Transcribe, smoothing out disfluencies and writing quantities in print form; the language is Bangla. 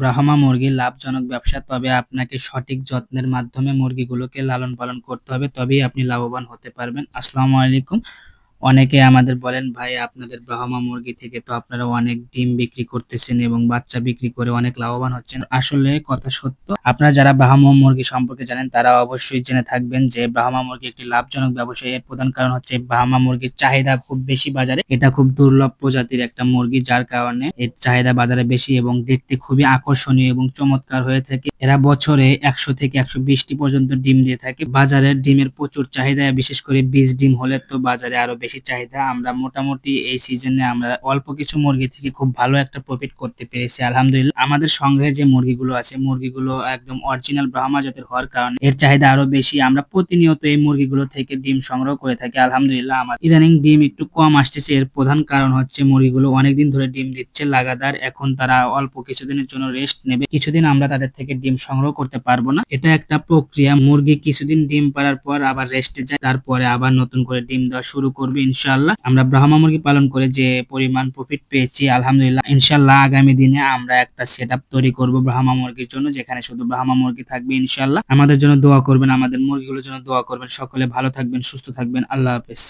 ব্রাহ্মা মুরগি লাভজনক ব্যবসা, তবে আপনাকে সঠিক যত্নের মাধ্যমে মুরগিগুলোকে লালন পালন করতে হবে, তবেই আপনি লাভবান হতে পারবেন। আসসালামু আলাইকুম। অনেকে আমাদের বলেন, ভাই আপনাদের ব্রাহ্মা মুরগি থেকে তো আপনারা অনেক ডিম বিক্রি করতেছেন এবং বাচ্চা বিক্রি করে অনেক লাভবান হচ্ছেন। আসলে কথা সত্য। আপনারা যারা ব্রাহ্মা মুরগি সম্পর্কে জানেন তারা অবশ্যই জেনে থাকবেন যে ব্রাহ্মা মুরগি একটি লাভজনক ব্যবসা। এর প্রধান কারণ হচ্ছে ব্রাহ্মা মুরগির চাহিদা খুব বেশি বাজারে। এটা খুব দুর্লভ প্রজাতির একটা মুরগি, যার কারণে এর চাহিদা বাজারে বেশি এবং দেখতে খুবই আকর্ষণীয় এবং চমৎকার হয়ে থাকে। এরা বছরে 100 থেকে 120টি পর্যন্ত ডিম দিয়ে থাকে। বাজারে ডিমের প্রচুর চাহিদা, বিশেষ করে বীজ ডিম হলে তো বাজারে আরো বেশি চাহিদা। আমরা মোটামুটি এই সিজনে আমরা অল্প কিছু মুরগি থেকে খুব ভালো একটা প্রফিট করতে পেরেছি আলহামদুলিল্লাহ। আমাদের সংগ্রহে যে মুরগিগুলো আছে, মুরগিগুলো একদম অরিজিনাল ব্রাহ্মা জাতের হওয়ার কারণে এর চাহিদা আরো বেশি। আমরা প্রতিনিয়ত এই মুরগিগুলো থেকে ডিম সংগ্রহ করে থাকি আলহামদুলিল্লাহ। আমার ইদানিং ডিম একটু কম আসতেছে, এর প্রধান কারণ হচ্ছে মুরগিগুলো অনেকদিন ধরে ডিম দিচ্ছে লাগাতার। এখন তারা অল্প কিছুদিনের জন্য রেস্ট নেবে, কিছুদিন আমরা তাদের থেকে ডিম সংগ্রহ করতে পারবো না। এটা একটা প্রক্রিয়া, মুরগি কিছুদিন ডিম পাড়ার পর আবার রেস্টে যায়, তারপরে আবার নতুন করে ডিম দেওয়া শুরু করবে ইনশাআল্লাহ। আমরা ব্রাহ্মা মুরগি পালন করে যে পরিমাণ প্রফিট পেয়েছি আলহামদুলিল্লাহ, ইনশাআল্লাহ আগামী দিনে আমরা একটা সেটআপ তৈরি করব ব্রাহ্মা মুরগির জন্য, যেখানে শুধু ব্রাহ্মা মুরগি থাকবে ইনশাআল্লাহ। আমাদের জন্য দোয়া করবেন, আমাদের মুরগিগুলোর জন্য দোয়া করবেন। সকলে ভালো থাকবেন, সুস্থ থাকবেন। আল্লাহ হাফেজ।